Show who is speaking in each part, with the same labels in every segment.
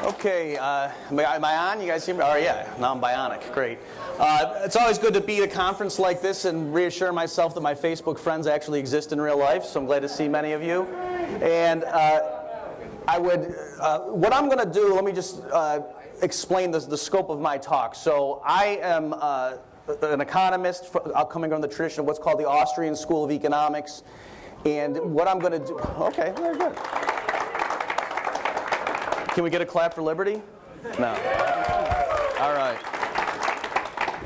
Speaker 1: Okay, am I on? You guys hear me? Oh, yeah, now I'm bionic. Great. It's always good to be at a conference like this and reassure myself that my Facebook friends actually exist in real life, so I'm glad to see many of you. And what I'm going to do, let me just explain the scope of my talk. So I am an economist coming from the tradition of what's called the Austrian School of Economics. And what I'm going to do, okay, very good. Can we get a clap for liberty? No. All right.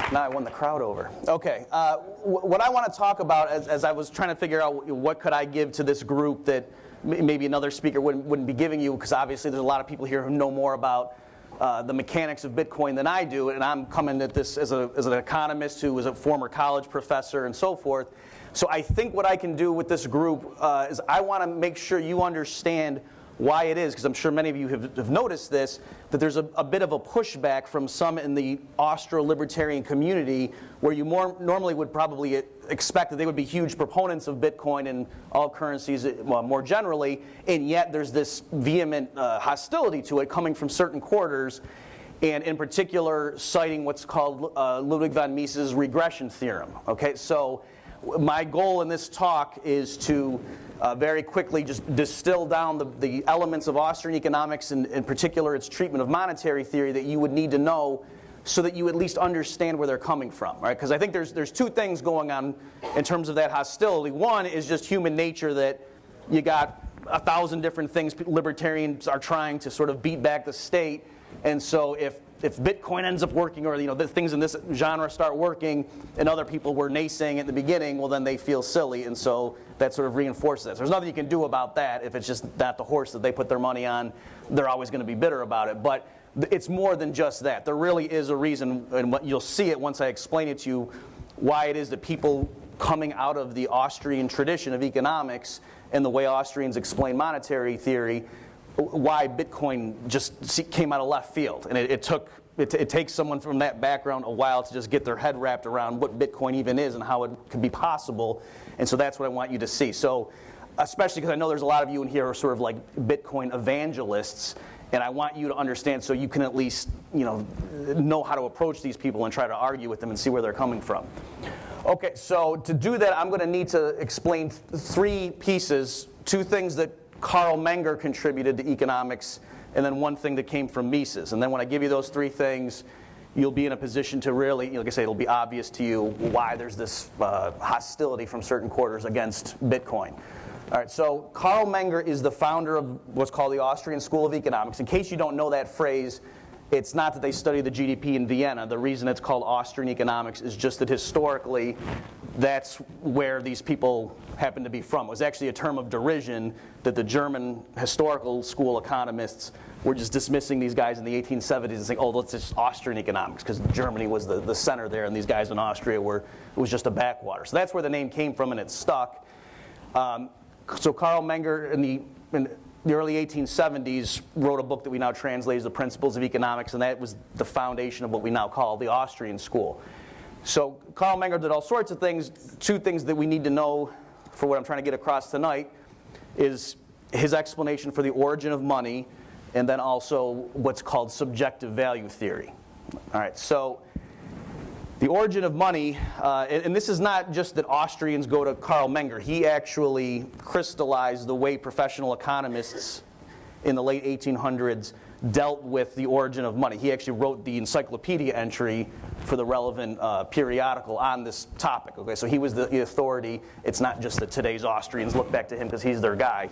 Speaker 1: Now I won the crowd over. Okay. What I want to talk about, as I was trying to figure out what could I give to this group that maybe another speaker wouldn't be giving you, because obviously there's a lot of people here who know more about the mechanics of Bitcoin than I do, and I'm coming at this as an economist who was a former college professor and so forth. So I think what I can do with this group is I want to make sure you understand why it is, because I'm sure many of you have noticed this, that there's a bit of a pushback from some in the Austro-libertarian community where you normally would probably expect that they would be huge proponents of Bitcoin and all currencies more generally, and yet there's this vehement hostility to it coming from certain quarters, and in particular citing what's called Ludwig von Mises' regression theorem. Okay, so my goal in this talk is to very quickly just distill down the elements of Austrian economics, and in particular its treatment of monetary theory, that you would need to know so that you at least understand where they're coming from, right? Because I think there's two things going on in terms of that hostility. One is just human nature, that you got 1,000 different things libertarians are trying to sort of beat back the state, and so if Bitcoin ends up working, or the things in this genre start working, and other people were naysaying at the beginning, well then they feel silly, and so that sort of reinforces that. So there's nothing you can do about that. If it's just not the horse that they put their money on, they're always going to be bitter about it. But it's more than just that. There really is a reason, and you'll see it once I explain it to you, why it is that people coming out of the Austrian tradition of economics and the way Austrians explain monetary theory, why Bitcoin just came out of left field. And it takes someone from that background a while to just get their head wrapped around what Bitcoin even is and how it could be possible. And so that's what I want you to see. So especially because I know there's a lot of you in here who are sort of like Bitcoin evangelists, and I want you to understand so you can at least know how to approach these people and try to argue with them and see where they're coming from. Okay, so to do that, I'm going to need to explain three pieces, two things that Carl Menger contributed to economics, and then one thing that came from Mises. And then when I give you those three things, you'll be in a position to really, like I say, it'll be obvious to you why there's this hostility from certain quarters against Bitcoin. All right, so Carl Menger is the founder of what's called the Austrian School of Economics. In case you don't know that phrase, it's not that they study the GDP in Vienna. The reason it's called Austrian economics is just that historically, that's where these people happen to be from. It was actually a term of derision that the German historical school economists were just dismissing these guys in the 1870s and saying, oh, that's just Austrian economics, because Germany was the center there, and these guys in Austria it was just a backwater. So that's where the name came from, and it stuck. So Carl Menger in the early 1870s wrote a book that we now translate as The Principles of Economics, and that was the foundation of what we now call the Austrian School. So Carl Menger did all sorts of things. Two things that we need to know for what I'm trying to get across tonight is his explanation for the origin of money, and then also what's called subjective value theory. All right, so the origin of money, and this is not just that Austrians go to Carl Menger. He actually crystallized the way professional economists in the late 1800s dealt with the origin of money. He actually wrote the encyclopedia entry for the relevant periodical on this topic. Okay, so he was the authority. It's not just that today's Austrians look back to him because he's their guy.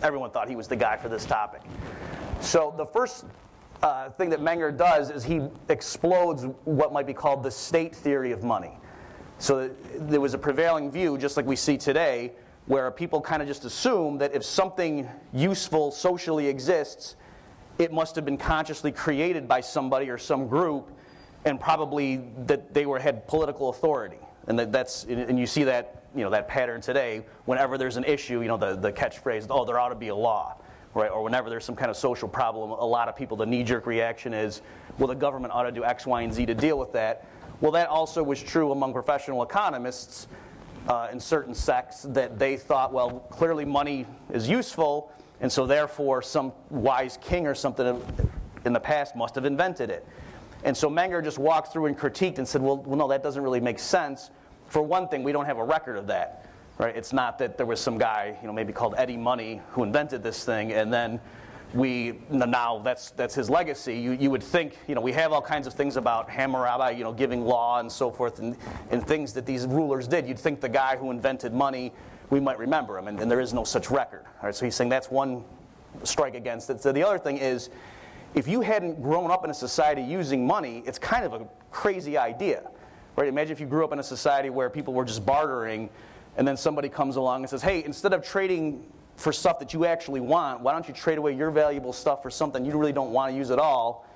Speaker 1: Everyone thought he was the guy for this topic. So the first thing that Menger does is he explodes what might be called the state theory of money. So there was a prevailing view, just like we see today, where people kind of just assume that if something useful socially exists, it must have been consciously created by somebody or some group, and probably that they had political authority. And you see that that pattern today. Whenever there's an issue, the catchphrase, "Oh, there ought to be a law." Right? Or whenever there's some kind of social problem, a lot of people, the knee-jerk reaction is, well, the government ought to do X, Y, and Z to deal with that. Well, that also was true among professional economists in certain sects, that they thought, well, clearly money is useful, and so therefore some wise king or something in the past must have invented it. And so Menger just walked through and critiqued and said, well, no, that doesn't really make sense. For one thing, we don't have a record of that, right? It's not that there was some guy, maybe called Eddie Money, who invented this thing, and then now that's his legacy. You would think, we have all kinds of things about Hammurabi, giving law and so forth, and things that these rulers did. You'd think the guy who invented money, we might remember him, and there is no such record. All right, so he's saying that's one strike against it. So the other thing is, if you hadn't grown up in a society using money, it's kind of a crazy idea, right? Imagine if you grew up in a society where people were just bartering, and then somebody comes along and says, hey, instead of trading for stuff that you actually want, why don't you trade away your valuable stuff for something you really don't want to use at all,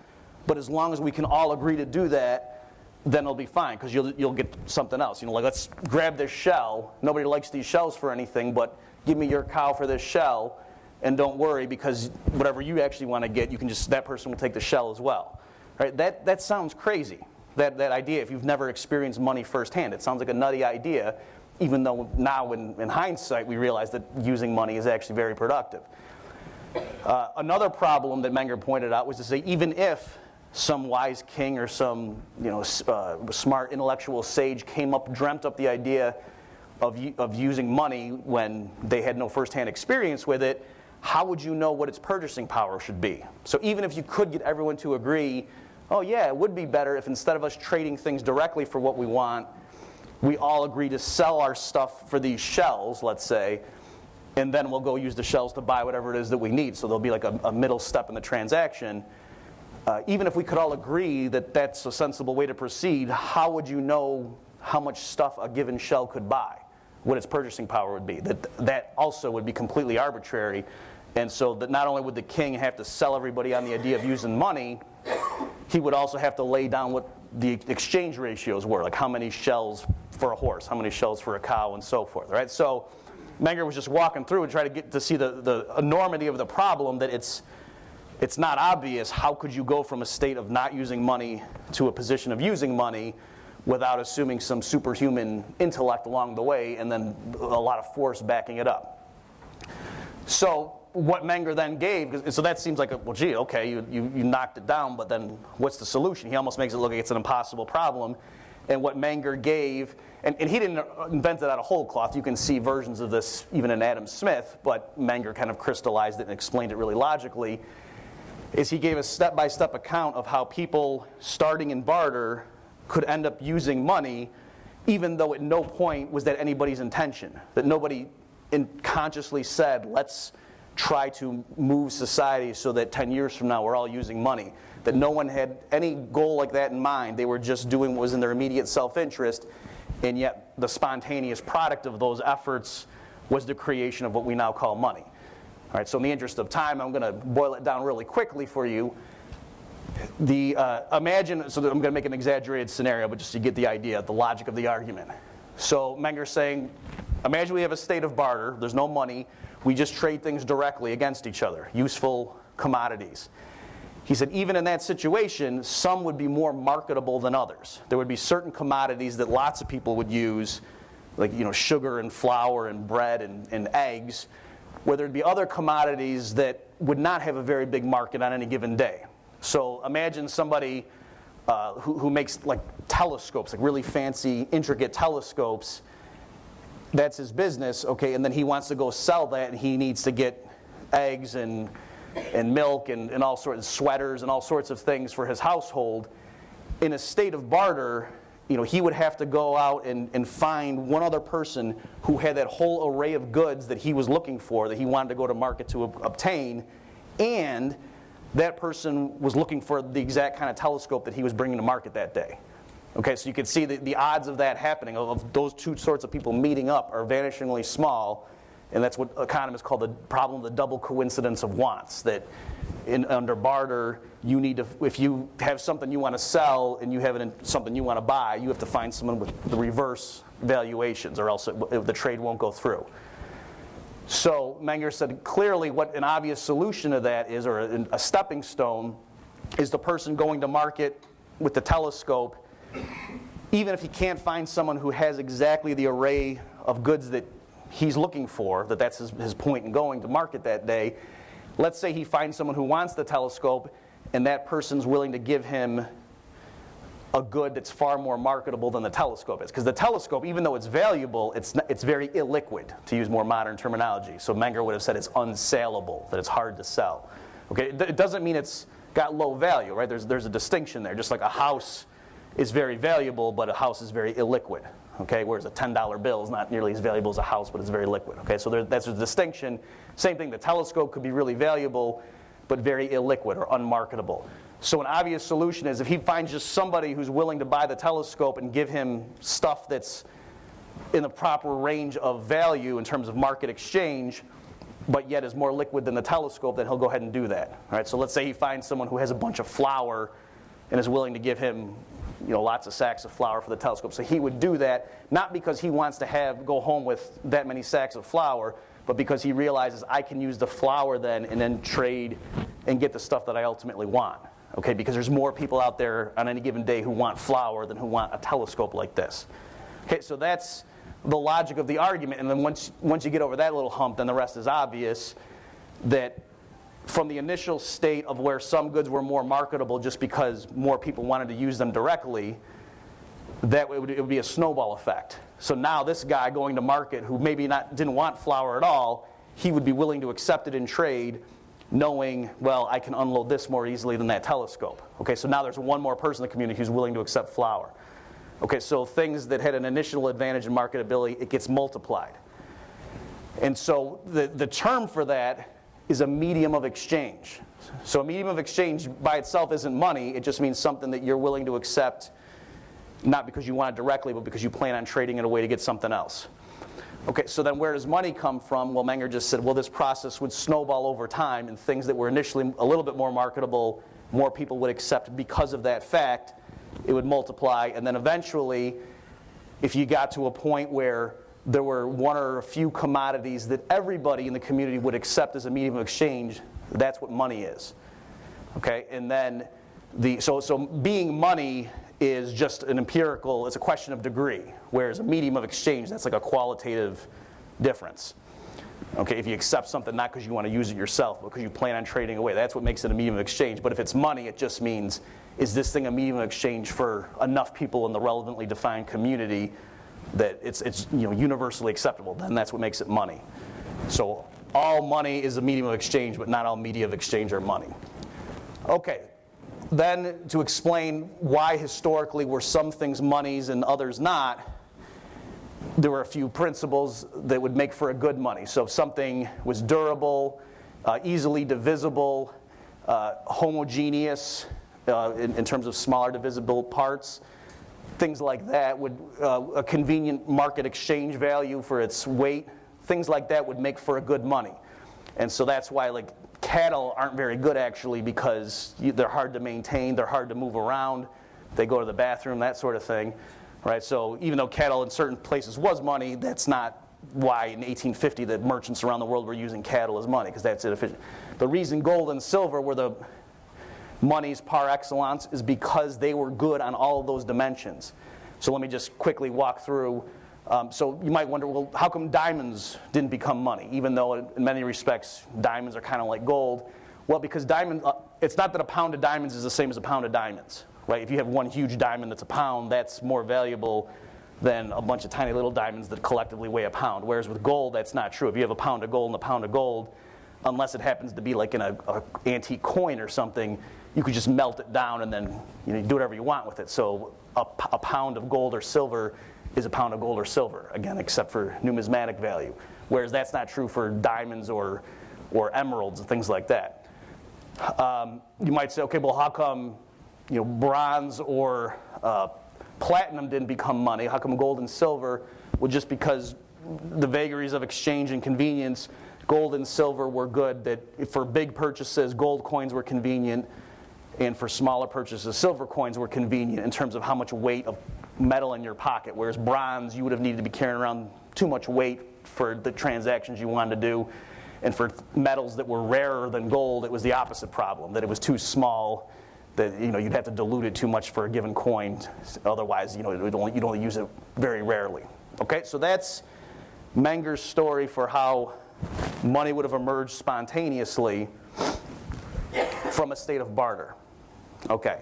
Speaker 1: but as long as we can all agree to do that, then it'll be fine, because you'll get something else. Like, let's grab this shell. Nobody likes these shells for anything, but give me your cow for this shell, and don't worry, because whatever you actually want to get, that person will take the shell as well. Right? That sounds crazy, that idea, if you've never experienced money firsthand. It sounds like a nutty idea, even though now in hindsight we realize that using money is actually very productive. Another problem that Menger pointed out was to say, even if some wise king or some smart intellectual sage dreamt up the idea of using money when they had no firsthand experience with it, how would you know what its purchasing power should be? So even if you could get everyone to agree, oh yeah, it would be better if instead of us trading things directly for what we want, we all agree to sell our stuff for these shells, let's say, and then we'll go use the shells to buy whatever it is that we need. So there'll be like a middle step in the transaction. Even if we could all agree that that's a sensible way to proceed, how would you know how much stuff a given shell could buy? What its purchasing power would be? That also would be completely arbitrary. And so that not only would the king have to sell everybody on the idea of using money, he would also have to lay down what the exchange ratios were, like how many shells for a horse, how many shells for a cow, and so forth. Right? So Menger was just walking through and trying to get to see the enormity of the problem, that it's not obvious how could you go from a state of not using money to a position of using money without assuming some superhuman intellect along the way and then a lot of force backing it up. So what Menger then gave, so that seems like, well, gee, okay, you knocked it down, but then what's the solution? He almost makes it look like it's an impossible problem. And what Menger gave, and he didn't invent it out of whole cloth. You can see versions of this even in Adam Smith, but Menger kind of crystallized it and explained it really logically, is he gave a step-by-step account of how people starting in barter could end up using money, even though at no point was that anybody's intention. That nobody consciously said, let's try to move society so that 10 years from now we're all using money. That no one had any goal like that in mind. They were just doing what was in their immediate self-interest, and yet the spontaneous product of those efforts was the creation of what we now call money. All right, so in the interest of time, I'm going to boil it down really quickly for you. Imagine, so I'm going to make an exaggerated scenario, but just to get the idea, the logic of the argument. So Menger's saying, imagine we have a state of barter. There's no money. We just trade things directly against each other, useful commodities. He said, even in that situation, some would be more marketable than others. There would be certain commodities that lots of people would use, like sugar and flour and bread and eggs, where there'd be other commodities that would not have a very big market on any given day. So imagine somebody who makes like telescopes, like really fancy, intricate telescopes. That's his business, okay, and then he wants to go sell that, and he needs to get eggs and milk and all sorts of sweaters and all sorts of things for his household. In a state of barter, he would have to go out and find one other person who had that whole array of goods that he was looking for, that he wanted to go to market to obtain, and that person was looking for the exact kind of telescope that he was bringing to market that day. Okay, so you can see the odds of that happening, of those two sorts of people meeting up, are vanishingly small, and that's what economists call the problem of the double coincidence of wants, that under barter, you need to, if you have something you want to sell and you have something you want to buy, you have to find someone with the reverse valuations, or else the trade won't go through. So Menger said clearly what an obvious solution to that is, or a stepping stone, is the person going to market with the telescope. Even if he can't find someone who has exactly the array of goods that he's looking for, that's his point in going to market that day, let's say he finds someone who wants the telescope, and that person's willing to give him a good that's far more marketable than the telescope is. Because the telescope, even though it's valuable, it's very illiquid, to use more modern terminology. So Menger would have said it's unsaleable, that it's hard to sell. Okay, it doesn't mean it's got low value, right? There's a distinction there. Just like a house is very valuable, but a house is very illiquid. Okay, whereas a $10 bill is not nearly as valuable as a house, but it's very liquid. Okay, so that's a distinction. Same thing, the telescope could be really valuable, but very illiquid or unmarketable. So an obvious solution is if he finds just somebody who's willing to buy the telescope and give him stuff that's in the proper range of value in terms of market exchange, but yet is more liquid than the telescope, then he'll go ahead and do that. All right, so let's say he finds someone who has a bunch of flour and is willing to give him lots of sacks of flour for the telescope. So he would do that, not because he wants to go home with that many sacks of flour, but because he realizes I can use the flour then and then trade and get the stuff that I ultimately want. Okay, because there's more people out there on any given day who want flour than who want a telescope like this. Okay, so that's the logic of the argument, and then once you get over that little hump, then the rest is obvious, that from the initial state of where some goods were more marketable just because more people wanted to use them directly, that it would be a snowball effect. So now this guy going to market who maybe didn't want flour at all, he would be willing to accept it in trade, knowing, well, I can unload this more easily than that telescope. Okay, so now there's one more person in the community who's willing to accept flour. Okay, so things that had an initial advantage in marketability, it gets multiplied. And so the term for that is a medium of exchange. So a medium of exchange by itself isn't money, it just means something that you're willing to accept, not because you want it directly, but because you plan on trading in a way to get something else. Okay, so then where does money come from? Well, Menger just said, well, this process would snowball over time, and things that were initially a little bit more marketable, more people would accept because of that fact. It would multiply, and then eventually, if you got to a point where there were one or a few commodities that everybody in the community would accept as a medium of exchange, that's what money is. Okay, and then so being money is just an empirical, it's a question of degree, whereas a medium of exchange, that's like a qualitative difference. Okay, if you accept something not because you want to use it yourself, but because you plan on trading away, that's what makes it a medium of exchange. But if it's money, it just means, is this thing a medium of exchange for enough people in the relevantly defined community that it's universally acceptable? Then that's what makes it money. So all money is a medium of exchange, but not all media of exchange are money. Okay. Then to explain why historically were some things monies and others not, there were a few principles that would make for a good money. So if something was durable, easily divisible, homogeneous in terms of smaller divisible parts, things like that would, a convenient market exchange value for its weight, things like that would make for a good money. And so that's why cattle aren't very good actually, because they're hard to maintain, they're hard to move around, they go to the bathroom, that sort of thing, right? So even though cattle in certain places was money, that's not why in 1850 the merchants around the world were using cattle as money, because that's inefficient. The reason gold and silver were the monies par excellence is because they were good on all of those dimensions. So let me just quickly walk through. So you might wonder, well, how come diamonds didn't become money, even though in many respects diamonds are kind of like gold? Well, because it's not that a pound of diamonds is the same as a pound of diamonds, right? If you have one huge diamond that's a pound, that's more valuable than a bunch of tiny little diamonds that collectively weigh a pound. Whereas with gold, that's not true. If you have a pound of gold and a pound of gold, unless it happens to be like in an antique coin or something, you could just melt it down and then you do whatever you want with it. So a pound of gold or silver is a pound of gold or silver, again, except for numismatic value. Whereas that's not true for diamonds or emeralds and things like that. You might say, okay, well, how come bronze or platinum didn't become money? How come gold and silver? Well, just because the vagaries of exchange and convenience, gold and silver were good, that for big purchases, gold coins were convenient, and for smaller purchases, silver coins were convenient in terms of how much weight of metal in your pocket, whereas bronze, you would have needed to be carrying around too much weight for the transactions you wanted to do. And for metals that were rarer than gold, it was the opposite problem, that it was too small, that you'd have to dilute it too much for a given coin. Otherwise, you'd only use it very rarely. Okay, so that's Menger's story for how money would have emerged spontaneously from a state of barter. Okay.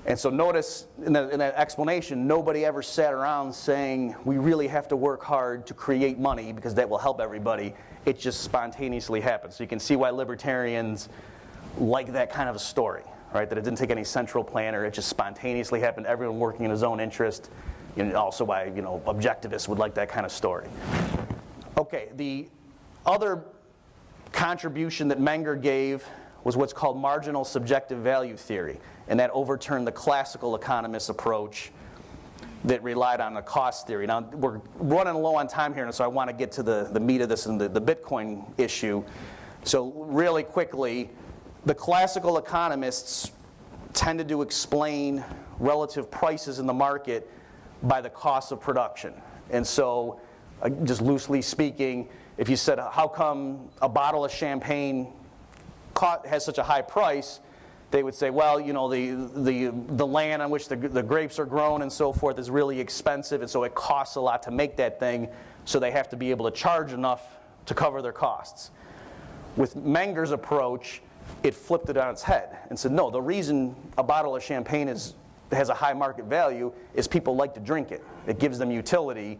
Speaker 1: And so notice in that explanation, nobody ever sat around saying we really have to work hard to create money because that will help everybody. It just spontaneously happens. So you can see why libertarians like that kind of a story, right? That it didn't take any central planner. It just spontaneously happened. Everyone working in his own interest. And also why objectivists would like that kind of story. Okay, the other contribution that Menger gave was what's called marginal subjective value theory, and that overturned the classical economist approach that relied on a cost theory. Now, we're running low on time here, and so I want to get to the meat of this and the Bitcoin issue. So really quickly, the classical economists tended to explain relative prices in the market by the cost of production. And so, just loosely speaking, if you said, how come a bottle of champagne has such a high price, they would say, well, the land on which the grapes are grown and so forth is really expensive, and so it costs a lot to make that thing, so they have to be able to charge enough to cover their costs. With Menger's approach, it flipped it on its head and said, no, the reason a bottle of champagne has a high market value is people like to drink it. It gives them utility,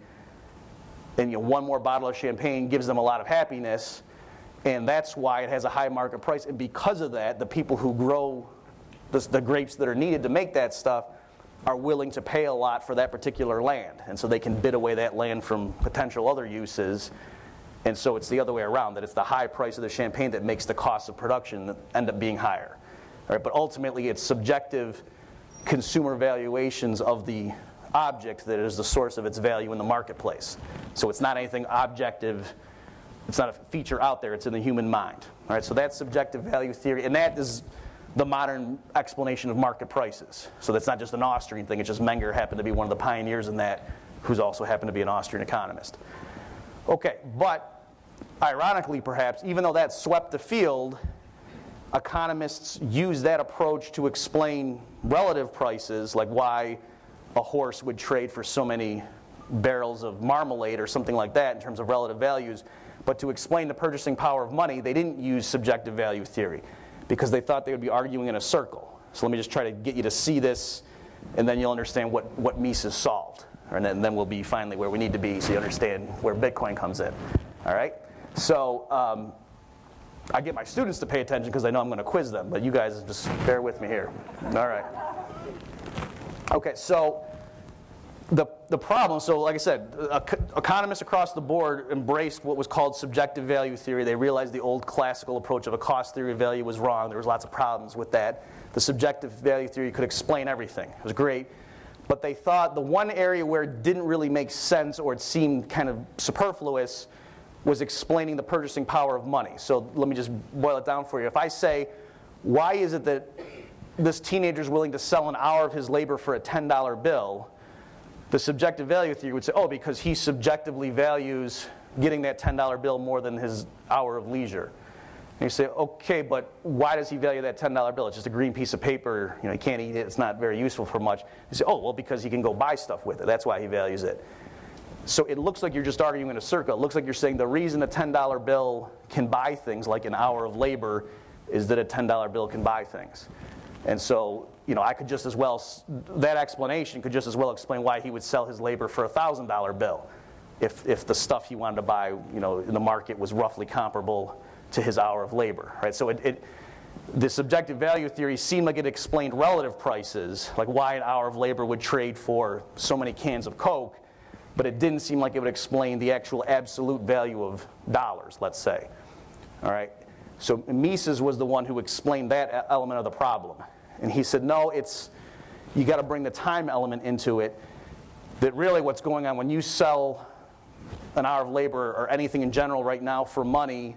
Speaker 1: and one more bottle of champagne gives them a lot of happiness. And that's why it has a high market price. And because of that, the people who grow the grapes that are needed to make that stuff are willing to pay a lot for that particular land. And so they can bid away that land from potential other uses. And so it's the other way around, that it's the high price of the champagne that makes the cost of production end up being higher. All right, but ultimately, it's subjective consumer valuations of the object that is the source of its value in the marketplace. So it's not anything objective. It's not a feature out there, it's in the human mind. All right, so that's subjective value theory, and that is the modern explanation of market prices. So that's not just an Austrian thing, it's just Menger happened to be one of the pioneers in that, who's also happened to be an Austrian economist. Okay, but ironically perhaps, even though that swept the field, economists use that approach to explain relative prices, like why a horse would trade for so many barrels of marmalade or something like that in terms of relative values. But to explain the purchasing power of money, they didn't use subjective value theory because they thought they would be arguing in a circle. So let me just try to get you to see this, and then you'll understand what Mises solved. And then we'll be finally where we need to be so you understand where Bitcoin comes in. All right? So I get my students to pay attention because I know I'm going to quiz them, but you guys just bear with me here. All right. Okay, so the problem, so like I said, economists across the board embraced what was called subjective value theory. They realized the old classical approach of a cost theory of value was wrong. There was lots of problems with that. The subjective value theory could explain everything. It was great. But they thought the one area where it didn't really make sense or it seemed kind of superfluous was explaining the purchasing power of money. So let me just boil it down for you. If I say, why is it that this teenager is willing to sell an hour of his labor for a $10 bill? The subjective value theory would say, oh, because he subjectively values getting that $10 bill more than his hour of leisure. And you say, okay, but why does he value that $10 bill? It's just a green piece of paper. He can't eat it. It's not very useful for much. You say, oh, well, because he can go buy stuff with it. That's why he values it. So it looks like you're just arguing in a circle. It looks like you're saying the reason a $10 bill can buy things like an hour of labor is that a $10 bill can buy things. And so, I could just as well, that explanation could just as well explain why he would sell his labor for a $1,000 bill if the stuff he wanted to buy, in the market was roughly comparable to his hour of labor, right? So the subjective value theory seemed like it explained relative prices, like why an hour of labor would trade for so many cans of Coke, but it didn't seem like it would explain the actual absolute value of dollars, let's say, all right? So Mises was the one who explained that element of the problem. And he said, no, you got to bring the time element into it, that really what's going on when you sell an hour of labor or anything in general right now for money,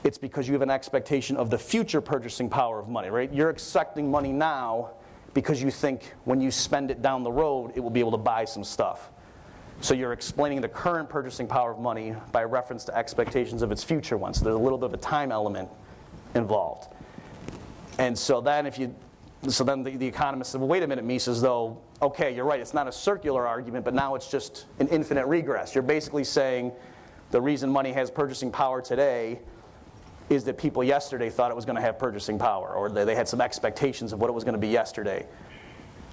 Speaker 1: it's because you have an expectation of the future purchasing power of money, right? You're expecting money now because you think when you spend it down the road, it will be able to buy some stuff. So you're explaining the current purchasing power of money by reference to expectations of its future ones. So there's a little bit of a time element involved. And so then the economist said, well, wait a minute, Mises, though, okay, you're right, it's not a circular argument, but now it's just an infinite regress. You're basically saying the reason money has purchasing power today is that people yesterday thought it was going to have purchasing power, or they had some expectations of what it was going to be yesterday.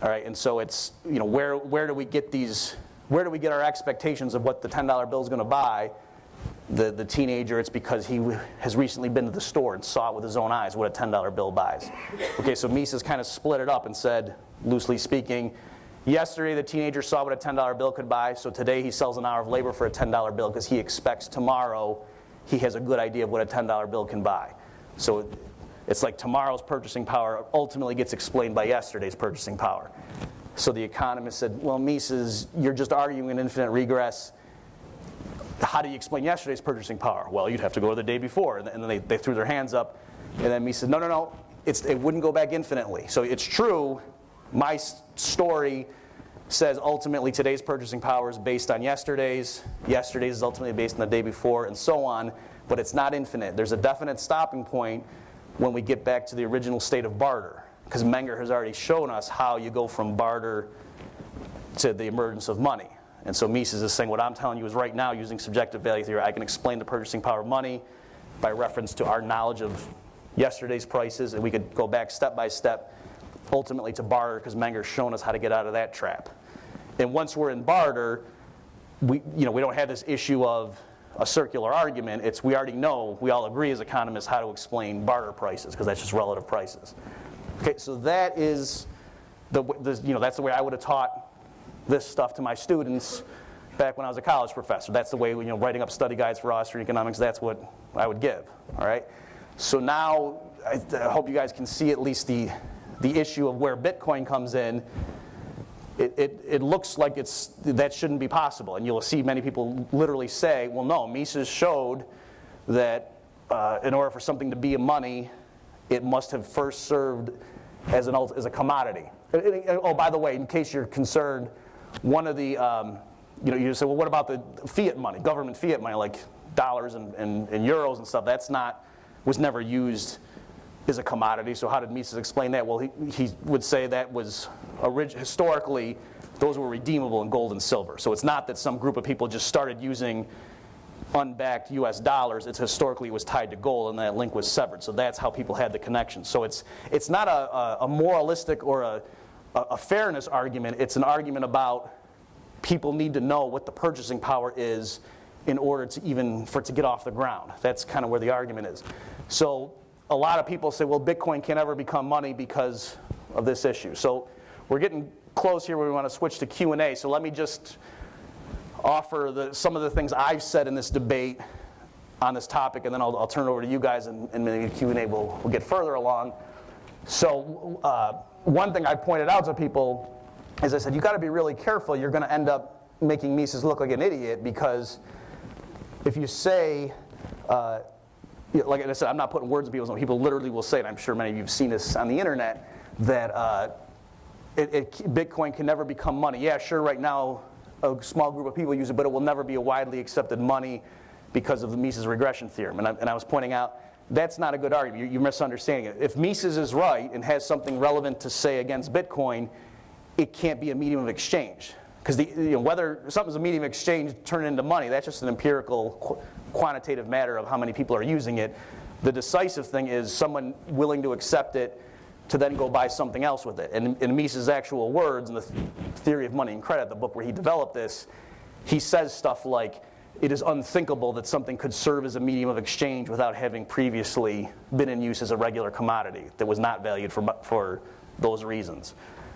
Speaker 1: All right, and so it's, where do we get our expectations of what the $10 bill is going to buy? The teenager, it's because he has recently been to the store and saw it with his own eyes what a $10 bill buys. Okay, so Mises kind of split it up and said, loosely speaking, yesterday the teenager saw what a $10 bill could buy, so today he sells an hour of labor for a $10 bill because he expects tomorrow he has a good idea of what a $10 bill can buy. So it's like tomorrow's purchasing power ultimately gets explained by yesterday's purchasing power. So the economist said, well, Mises, you're just arguing an infinite regress. How do you explain yesterday's purchasing power? Well, you'd have to go to the day before. And then they threw their hands up. And then Mises said, no, it wouldn't go back infinitely. So it's true, my story says ultimately today's purchasing power is based on yesterday's is ultimately based on the day before, and so on, but it's not infinite. There's a definite stopping point when we get back to the original state of barter, because Menger has already shown us how you go from barter to the emergence of money. And so Mises is saying what I'm telling you is right now, using subjective value theory, I can explain the purchasing power of money by reference to our knowledge of yesterday's prices, and we could go back step by step ultimately to barter, because Menger's shown us how to get out of that trap. And once we're in barter, we don't have this issue of a circular argument. It's we already know, we all agree as economists how to explain barter prices, because that's just relative prices. Okay, so that is that's the way I would have taught this stuff to my students back when I was a college professor. That's the way, writing up study guides for Austrian economics, that's what I would give. All right. So now I hope you guys can see at least the issue of where Bitcoin comes in. It looks like that shouldn't be possible, and you'll see many people literally say, well, no, Mises showed that in order for something to be a money, it must have first served as a commodity. Oh, by the way, in case you're concerned, one of the you say, well, what about the fiat money, government fiat money, like dollars and euros and stuff? Was never used as a commodity. So how did Mises explain that? Well, he would say that was historically, those were redeemable in gold and silver. So it's not that some group of people just started using unbacked US dollars. It's historically was tied to gold, and that link was severed. So that's how people had the connection. So it's not a moralistic or a fairness argument. It's an argument about people need to know what the purchasing power is in order for it to get off the ground. That's kind of where the argument is. So a lot of people say, well, Bitcoin can never become money because of this issue. So we're getting close here where we want to switch to Q&A. So let me just offer some of the things I've said in this debate on this topic, and then I'll turn it over to you guys, and maybe Q&A we'll get further along. So one thing I pointed out to people is I said, you got to be really careful. You're going to end up making Mises look like an idiot, because if you say, like I said, I'm not putting words in people's mouth. People literally will say, and I'm sure many of you have seen this on the internet, that Bitcoin can never become money. Yeah, sure, right now a small group of people use it, but it will never be a widely accepted money because of the Mises regression theorem. And I was pointing out, that's not a good argument. You're misunderstanding it. If Mises is right and has something relevant to say against Bitcoin, it can't be a medium of exchange. Because whether something's a medium of exchange turn into money, that's just an empirical, quantitative matter of how many people are using it. The decisive thing is someone willing to accept it to then go buy something else with it. And in Mises' actual words, in the Theory of Money and Credit, the book where he developed this, he says stuff like, it is unthinkable that something could serve as a medium of exchange without having previously been in use as a regular commodity that was not valued for those reasons.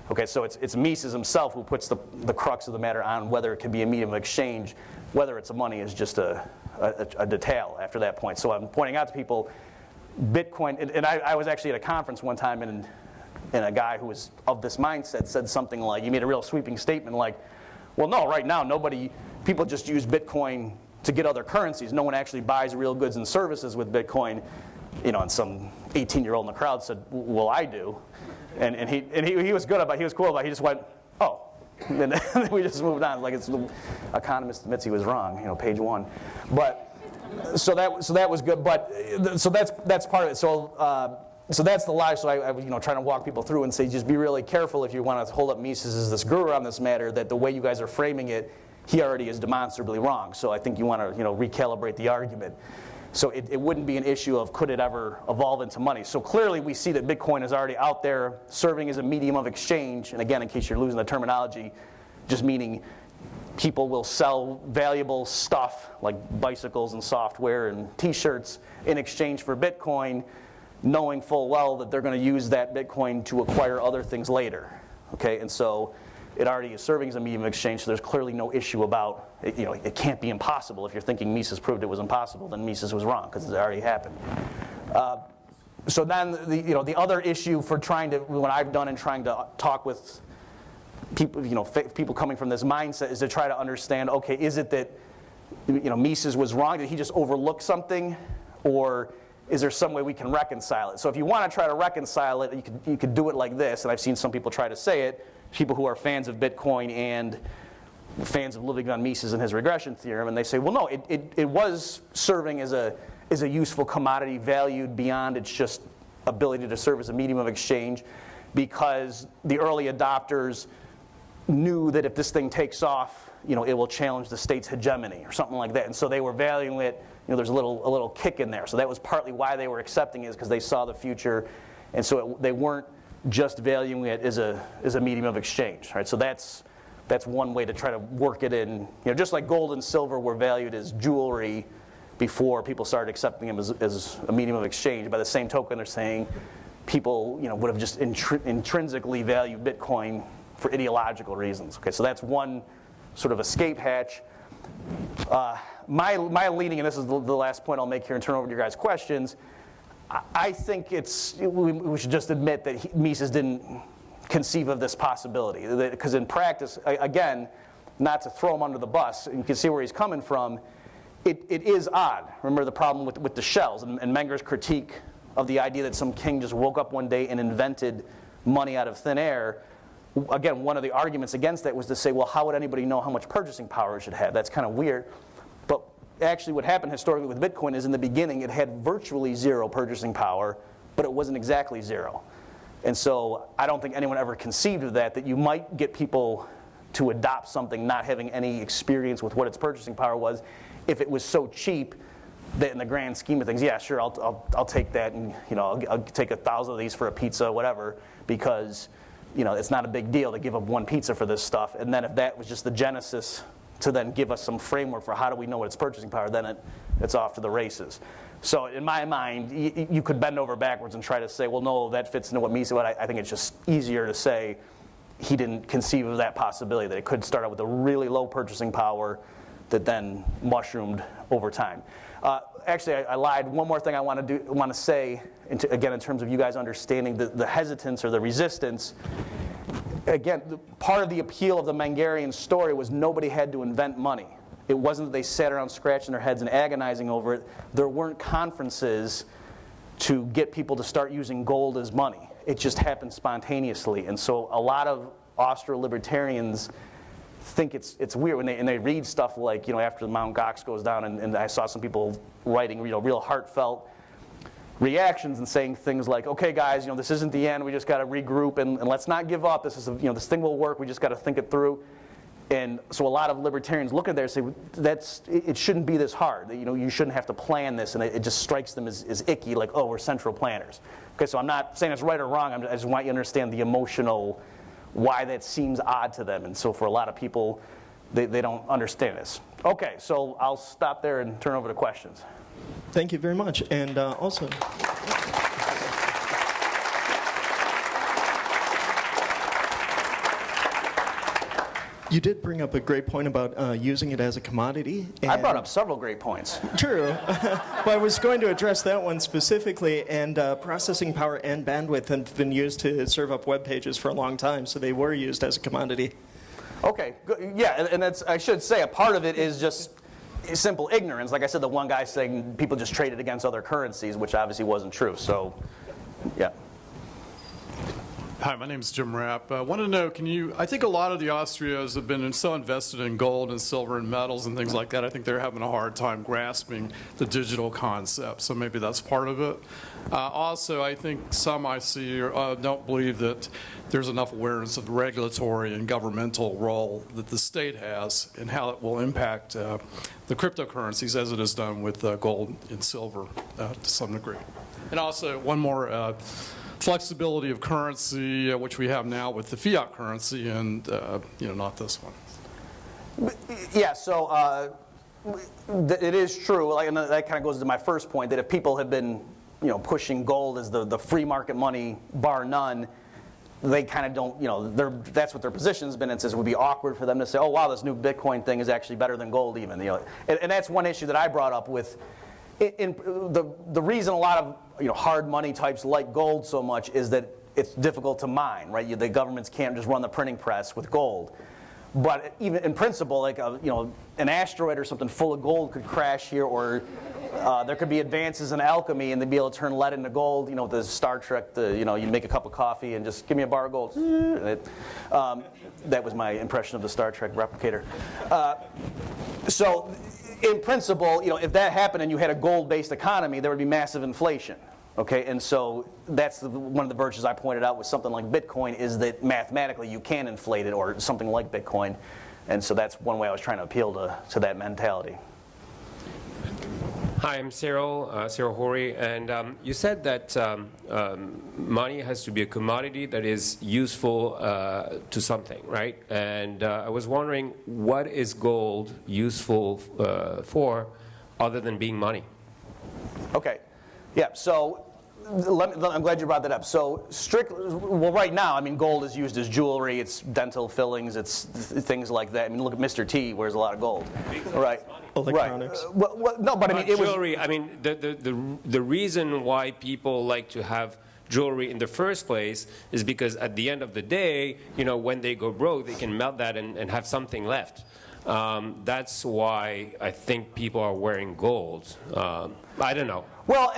Speaker 1: Okay, so it's Mises himself who puts the crux of the matter on whether it can be a medium of exchange. Whether it's a money is just a detail after that point. So I'm pointing out to people, Bitcoin, and I was actually at a conference one time, and a guy who was of this mindset said something like, he made a real sweeping statement like, well, no, right now people just use Bitcoin to get other currencies. No one actually buys real goods and services with Bitcoin. And some 18-year-old in the crowd said, well, I do. And he was good about it. He was cool about it. He just went, oh. And then we just moved on. Like, it's the economist admits he was wrong, page 1. But so that was good. But so that's part of it. So that's the lie. So I was trying to walk people through and say, just be really careful if you want to hold up Mises as this guru on this matter, that the way you guys are framing it, he already is demonstrably wrong. So I think you want to recalibrate the argument. So it wouldn't be an issue of could it ever evolve into money. So clearly we see that Bitcoin is already out there serving as a medium of exchange. And again, in case you're losing the terminology, just meaning people will sell valuable stuff like bicycles and software and t-shirts in exchange for Bitcoin, knowing full well that they're going to use that Bitcoin to acquire other things later. Okay, and so it already is serving as a medium of exchange, so there's clearly no issue about it. You know, it can't be impossible. If you're thinking Mises proved it was impossible, then Mises was wrong because it already happened. So then the other issue for trying to, what I've done in trying to talk with people, people coming from this mindset, is to try to understand, okay, is it that Mises was wrong? Did he just overlook something, or is there some way we can reconcile it? So if you want to try to reconcile it, you could do it like this, and I've seen some people try to say it, people who are fans of Bitcoin and fans of living on Mises and his regression theorem, and they say, well, no, it was serving as a useful commodity valued beyond its just ability to serve as a medium of exchange, because the early adopters knew that if this thing takes off, it will challenge the state's hegemony or something like that, and so they were valuing it. There's a little kick in there, so that was partly why they were accepting it, is because they saw the future, and so they weren't just valuing it as a medium of exchange, right? So that's one way to try to work it in. Just like gold and silver were valued as jewelry before people started accepting them as a medium of exchange. By the same token, they're saying people would have just intrinsically valued Bitcoin for ideological reasons. Okay, so that's one sort of escape hatch. My leading, and this is the last point I'll make here and turn over to your guys' questions, I think we should just admit that Mises didn't conceive of this possibility. Because in practice, again, not to throw him under the bus, and you can see where he's coming from, it is odd. Remember the problem with the shells, and Menger's critique of the idea that some king just woke up one day and invented money out of thin air. Again, one of the arguments against that was to say, well, how would anybody know how much purchasing power it should have? That's kind of weird. But actually what happened historically with Bitcoin is in the beginning it had virtually zero purchasing power, but it wasn't exactly zero. And so I don't think anyone ever conceived of that you might get people to adopt something not having any experience with what its purchasing power was, if it was so cheap that in the grand scheme of things, yeah, sure, I'll take that, and I'll take 1,000 of these for a pizza, whatever, because it's not a big deal to give up one pizza for this stuff. And then if that was just the genesis to then give us some framework for how do we know what its purchasing power, then it's off to the races. So in my mind, you could bend over backwards and try to say, well, no, that fits into what Mises, but I think it's just easier to say he didn't conceive of that possibility, that it could start out with a really low purchasing power that then mushroomed over time. Actually, I lied. One more thing I want to say, again, in terms of you guys understanding the hesitance or the resistance. Again, part of the appeal of the Mengerian story was nobody had to invent money. It wasn't that they sat around scratching their heads and agonizing over it. There weren't conferences to get people to start using gold as money. It just happened spontaneously. And so a lot of Austrian libertarians think it's weird when they read stuff like, after the Mount Gox goes down, and I saw some people writing real heartfelt reactions and saying things like, okay guys, this isn't the end, we just got to regroup and let's not give up, this thing will work, we just got to think it through. And so a lot of libertarians look at there and say, it shouldn't be this hard, you shouldn't have to plan this, and it just strikes them as icky, like, oh, we're central planners. Okay, so I'm not saying it's right or wrong, I just want you to understand the emotional, why that seems odd to them. And so for a lot of people, they don't understand this. Okay, so I'll stop there and turn over to questions.
Speaker 2: Thank you very much. And also, you did bring up a great point about using it as a commodity.
Speaker 1: I brought up several great points.
Speaker 2: True. But I was going to address that one specifically, and processing power and bandwidth have been used to serve up web pages for a long time, so they were used as a commodity.
Speaker 1: Okay, good. Yeah, and that's, I should say, a part of it is just simple ignorance. Like I said, the one guy saying people just traded against other currencies, which obviously wasn't true. So, yeah.
Speaker 3: Hi, my name is Jim Rapp. I want to know, I think a lot of the Austrians have been so invested in gold and silver and metals and things like that, I think they're having a hard time grasping the digital concept, so maybe that's part of it. Also, I think some I see don't believe that there's enough awareness of the regulatory and governmental role that the state has and how it will impact the cryptocurrencies as it is done with gold and silver to some degree. And also, one more, flexibility of currency, which we have now with the fiat currency, and not this one.
Speaker 1: Yeah, so it is true, and that kind of goes to my first point, that if people have been pushing gold as the free market money, bar none, they kind of don't, that's what their position has been. It says it would be awkward for them to say, oh wow, this new Bitcoin thing is actually better than gold even. And that's one issue that I brought up with, the reason a lot of hard money types like gold so much is that it's difficult to mine, right? The governments can't just run the printing press with gold. But even in principle, like an asteroid or something full of gold could crash here, or there could be advances in alchemy, and they'd be able to turn lead into gold. The Star Trek, you make a cup of coffee and just give me a bar of gold. That was my impression of the Star Trek replicator. So, in principle, if that happened and you had a gold-based economy, there would be massive inflation. Okay, and so that's one of the virtues I pointed out with something like Bitcoin, is that mathematically you can inflate it, or something like Bitcoin, and so that's one way I was trying to appeal to that mentality.
Speaker 4: Hi, I'm Cyril Hori, and you said that money has to be a commodity that is useful to something, right? And I was wondering, what is gold useful for other than being money?
Speaker 1: Okay, yeah, so I'm glad you brought that up. So right now, gold is used as jewelry, it's dental fillings, it's things like that. Look at Mr. T, wears a lot of gold, right?
Speaker 2: Electronics.
Speaker 1: Right. No, but it was
Speaker 4: jewelry. The reason why people like to have jewelry in the first place is because at the end of the day, when they go broke, they can melt that and have something left. That's why I think people are wearing gold. I don't know.
Speaker 1: Well,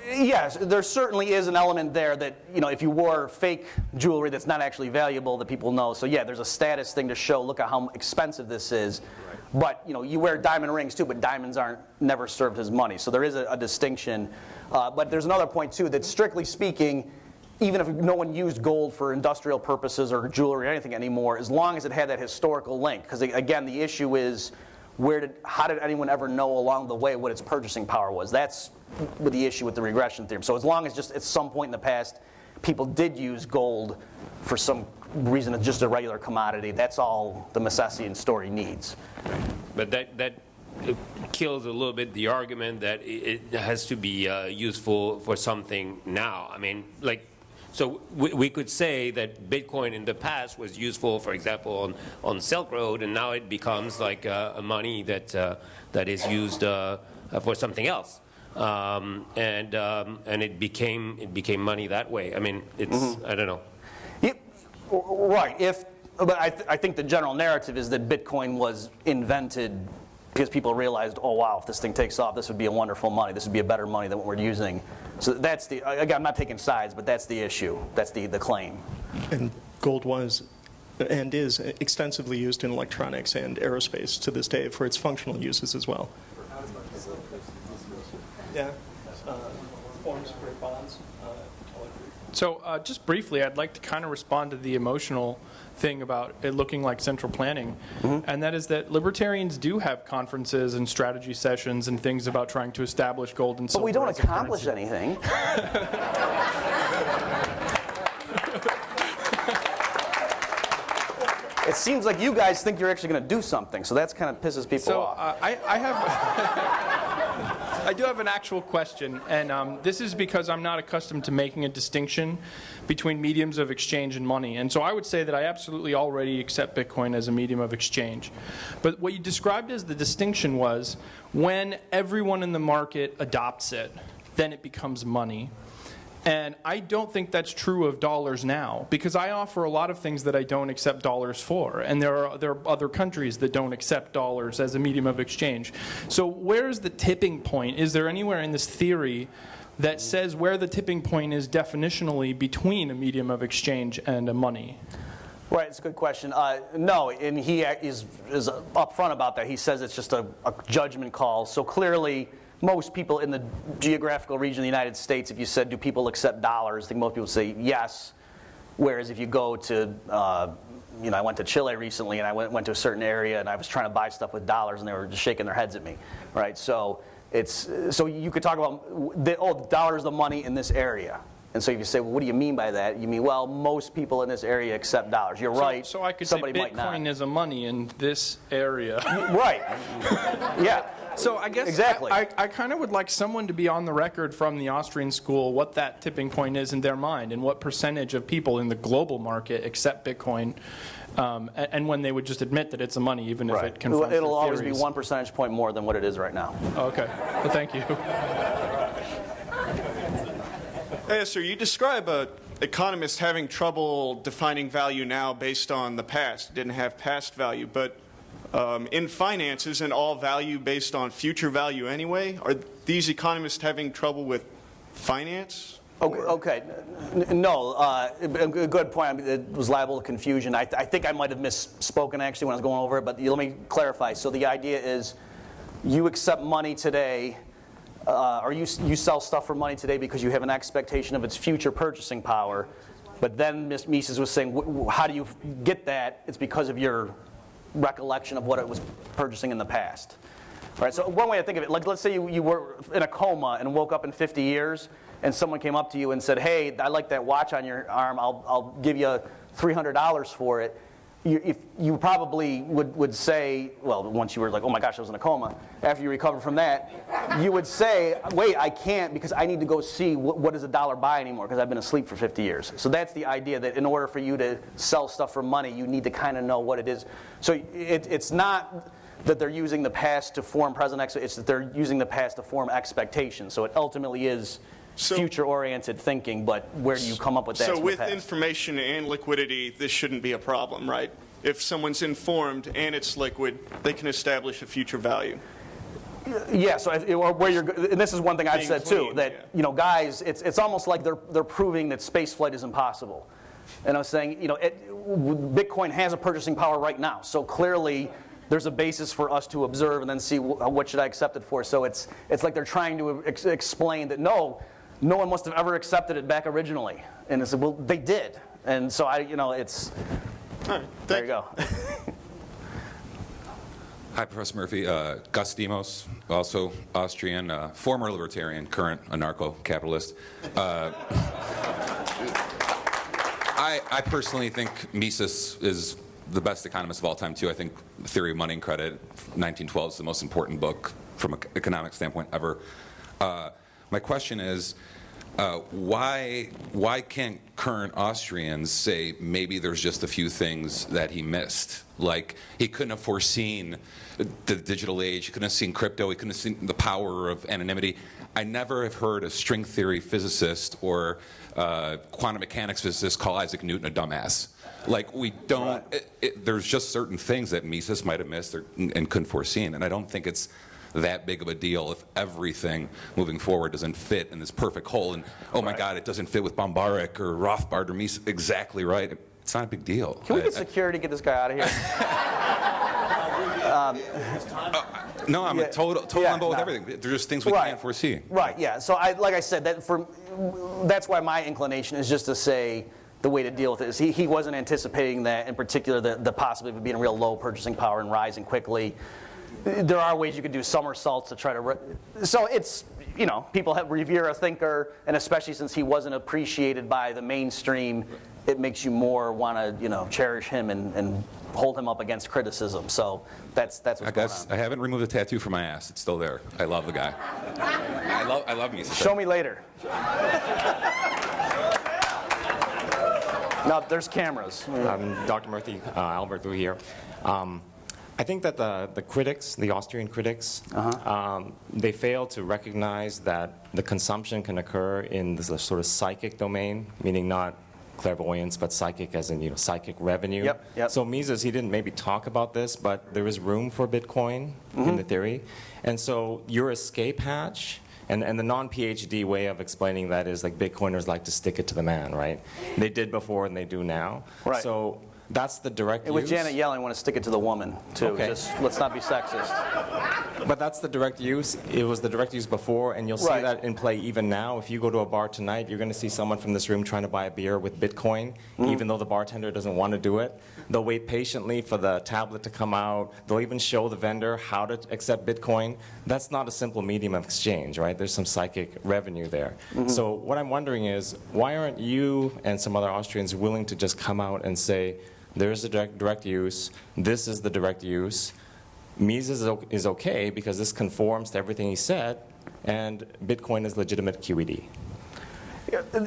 Speaker 1: yes, there certainly is an element there that, if you wore fake jewelry that's not actually valuable, that people know. So yeah, there's a status thing to show, look at how expensive this is. But, you wear diamond rings too, but diamonds aren't never served as money. So there is a distinction. But there's another point too, that strictly speaking, even if no one used gold for industrial purposes or jewelry or anything anymore, as long as it had that historical link. Because again, the issue is, how did anyone ever know along the way what its purchasing power was? That's with the issue with the regression theorem. So as long as just at some point in the past, people did use gold for some reason, it's just a regular commodity, that's all the Misesian story needs.
Speaker 4: But that kills a little bit the argument that it has to be useful for something now. So we could say that Bitcoin in the past was useful, for example, on Silk Road, and now it becomes like a money that is used for something else, and it became money that way. It's I don't know.
Speaker 1: Right. But I think the general narrative is that Bitcoin was invented because people realized, oh wow, if this thing takes off, this would be a wonderful money. This would be a better money than what we're using. So that's again, I'm not taking sides, but that's the issue. That's the claim.
Speaker 2: And gold was and is extensively used in electronics and aerospace to this day for its functional uses as well. Yeah. Forms great bonds.
Speaker 5: So just briefly, I'd like to kind of respond to the emotional thing about it looking like central planning, and that is that libertarians do have conferences and strategy sessions and things about trying to establish gold and silver.
Speaker 1: But we don't
Speaker 5: as a
Speaker 1: accomplish
Speaker 5: currency.
Speaker 1: anything. It seems like you guys think you're actually going to do something, so that's kind of pisses people off.
Speaker 5: I do have an actual question, and this is because I'm not accustomed to making a distinction between mediums of exchange and money. And so I would say that I absolutely already accept Bitcoin as a medium of exchange. But what you described as the distinction was when everyone in the market adopts it, then it becomes money. And I don't think that's true of dollars now, because I offer a lot of things that I don't accept dollars for, and there are other countries that don't accept dollars as a medium of exchange. So where's the tipping point? Is there anywhere in this theory that says where the tipping point is definitionally between a medium of exchange and a money?
Speaker 1: Right, it's a good question. No, and he is upfront about that. He says it's just a judgment call. So clearly, most people in the geographical region of the United States, if you said, do people accept dollars, I think most people say yes. Whereas if you go to, I went to Chile recently, and I went to a certain area, and I was trying to buy stuff with dollars, and they were just shaking their heads at me, right? So you could talk about, the dollar is the money in this area. And so if you say, well, what do you mean by that? You mean, well, most people in this area accept dollars. You're right.
Speaker 5: So I could
Speaker 1: Somebody
Speaker 5: say
Speaker 1: might not.
Speaker 5: Bitcoin is a money in this area.
Speaker 1: Right. Yeah.
Speaker 5: So I guess
Speaker 1: Exactly.
Speaker 5: I kind of would like someone to be on the record from the Austrian school what that tipping point is in their mind and what percentage of people in the global market accept Bitcoin, and when they would just admit that it's a money, even if it confronts their
Speaker 1: It'll always be
Speaker 5: theories.
Speaker 1: 1 percentage point more than what it is right now.
Speaker 5: Okay. Well, thank you.
Speaker 6: Hey, sir, you describe economists having trouble defining value now based on the past. It didn't have past value, but in finance, isn't all value based on future value anyway? Are these economists having trouble with finance?
Speaker 1: Okay. No, a good point. I mean, it was liable to confusion. I think I might have misspoken actually when I was going over it, but let me clarify. So the idea is you accept money today, or you sell stuff for money today because you have an expectation of its future purchasing power. But then Ms. Mises was saying, how do you get that? It's because of your recollection of what it was purchasing in the past. All right, so one way to think of it, like let's say you were in a coma and woke up in 50 years, and someone came up to you and said, hey, I like that watch on your arm, I'll give you $300 for it. You probably would say, well, once you were like, oh my gosh, I was in a coma, after you recover from that, you would say, wait, I can't because I need to go see what does a dollar buy anymore because I've been asleep for 50 years. So that's the idea that in order for you to sell stuff for money, you need to kind of know what it is. So it's not that they're using the past to form present expectations, it's that they're using the past to form expectations. So it ultimately is future-oriented thinking, but where do you come up with that?
Speaker 6: So with information and liquidity, this shouldn't be a problem, right? If someone's informed and it's liquid, they can establish a future value.
Speaker 1: Yeah, so and this is one thing I've
Speaker 6: Being
Speaker 1: said
Speaker 6: clean,
Speaker 1: too, that
Speaker 6: yeah.
Speaker 1: Guys, it's almost like they're proving that space flight is impossible. And I was saying, Bitcoin has a purchasing power right now, so clearly there's a basis for us to observe and then see what should I accept it for. So it's like they're trying to explain that no one must have ever accepted it back originally. And it's well, they did. And so it's
Speaker 6: All right,
Speaker 1: there you go.
Speaker 7: Hi, Professor Murphy. Gus Demos, also Austrian, former libertarian, current anarcho-capitalist. I personally think Mises is the best economist of all time, too. I think The Theory of Money and Credit, 1912, is the most important book from an economic standpoint ever. My question is, why can't current Austrians say maybe there's just a few things that he missed? Like, he couldn't have foreseen the digital age, he couldn't have seen crypto, he couldn't have seen the power of anonymity. I never have heard a string theory physicist or quantum mechanics physicist call Isaac Newton a dumbass. Like, we don't, there's just certain things that Mises might have missed and couldn't foreseen, and I don't think it's that big of a deal if everything moving forward doesn't fit in this perfect hole, and oh my God, it doesn't fit with Bombaric or Rothbard or Mises. Exactly right. It's not a big deal.
Speaker 1: Can we get security to get this guy out of here?
Speaker 7: No, I'm total on board with everything. There's just things we can't foresee.
Speaker 1: Right, yeah. So like I said, that's why my inclination is just to say the way to deal with it is he wasn't anticipating that, in particular, the possibility of being real low purchasing power and rising quickly. There are ways you could do somersaults to try to... So it's, people revere a thinker, and especially since he wasn't appreciated by the mainstream, it makes you more want to, cherish him and hold him up against criticism. So that's what's going on.
Speaker 7: I haven't removed the tattoo from my ass. It's still there. I love the guy. I love Mises.
Speaker 1: Show me later. No, there's cameras.
Speaker 8: Dr. Murphy, Albert Wu here. I think that the critics, the Austrian critics, they fail to recognize that the consumption can occur in this sort of psychic domain, meaning not clairvoyance, but psychic as in psychic revenue.
Speaker 1: Yep.
Speaker 8: So Mises, he didn't maybe talk about this, but there is room for Bitcoin in the theory. And so your escape hatch And the non-PhD way of explaining that is like Bitcoiners like to stick it to the man, right? They did before and they do now.
Speaker 1: Right.
Speaker 8: So that's the direct
Speaker 1: And with
Speaker 8: use.
Speaker 1: Janet Yellen, I want to stick it to the woman, too.
Speaker 8: Okay.
Speaker 1: Just, let's not be sexist.
Speaker 8: But that's the direct use. It was the direct use before, and you'll see
Speaker 1: Right.
Speaker 8: that in play even now. If you go to a bar tonight, you're going to see someone from this room trying to buy a beer with Bitcoin, even though the bartender doesn't want to do it. They'll wait patiently for the tablet to come out. They'll even show the vendor how to accept Bitcoin. That's not a simple medium of exchange, right? There's some psychic revenue there. So what I'm wondering is, why aren't you and some other Austrians willing to just come out and say, there's a direct use, this is the direct use, Mises is okay because this conforms to everything he said, and Bitcoin is legitimate QED.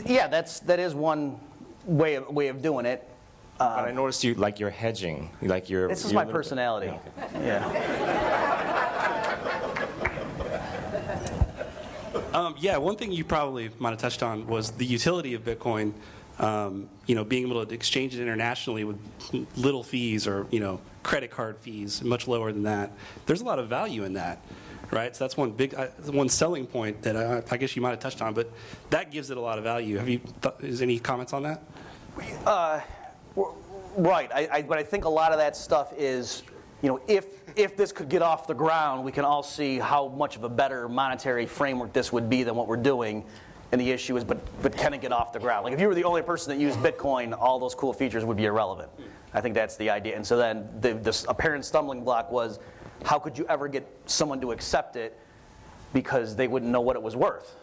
Speaker 1: Yeah, that is one way of doing it.
Speaker 8: But I noticed you're hedging,
Speaker 1: This is my personality. Yeah.
Speaker 9: Yeah, one thing you probably might have touched on was the utility of Bitcoin. Being able to exchange it internationally with little fees or, credit card fees, much lower than that. There's a lot of value in that, right? So that's one one selling point that I guess you might have touched on, but that gives it a lot of value. Is any comments on that?
Speaker 1: Right. But I think a lot of that stuff is, if this could get off the ground, we can all see how much of a better monetary framework this would be than what we're doing. And the issue is, but can it get off the ground? Like if you were the only person that used Bitcoin, all those cool features would be irrelevant. I think that's the idea. And so then this apparent stumbling block was, how could you ever get someone to accept it because they wouldn't know what it was worth?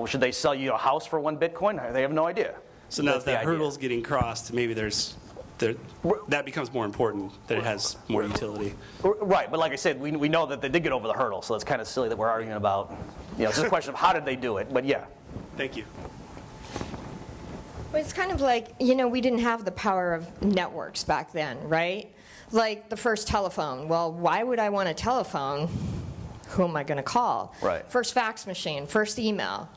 Speaker 1: Should they sell you a house for 1 Bitcoin? They have no idea.
Speaker 9: So now that hurdle's getting crossed, maybe that becomes more important, that it has more utility.
Speaker 1: Right, but like I said, we know that they did get over the hurdle, so it's kind of silly that we're arguing about, it's just a question of how did they do it, but yeah.
Speaker 9: Thank you.
Speaker 10: Well, it's kind of like, we didn't have the power of networks back then, right? Like the first telephone. Well, why would I want a telephone? Who am I going to call?
Speaker 1: Right.
Speaker 10: First fax machine, first email,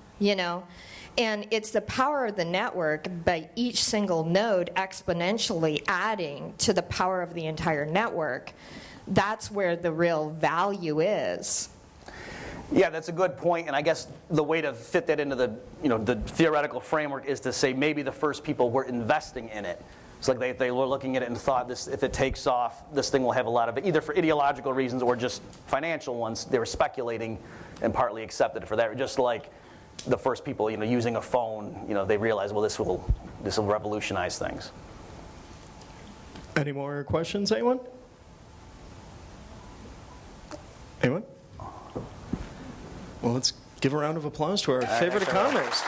Speaker 10: And it's the power of the network by each single node exponentially adding to the power of the entire network. That's where the real value is.
Speaker 1: Yeah, that's a good point, and I guess the way to fit that into the theoretical framework is to say maybe the first people were investing in it. It's like they were looking at it and thought, if it takes off, this thing will have a lot of it, either for ideological reasons or just financial ones. They were speculating and partly accepted it for that. Just like the first people, using a phone, they realized, well, this will revolutionize things.
Speaker 2: Any more questions, anyone? Anyone? Well, let's give a round of applause to our favorite economist.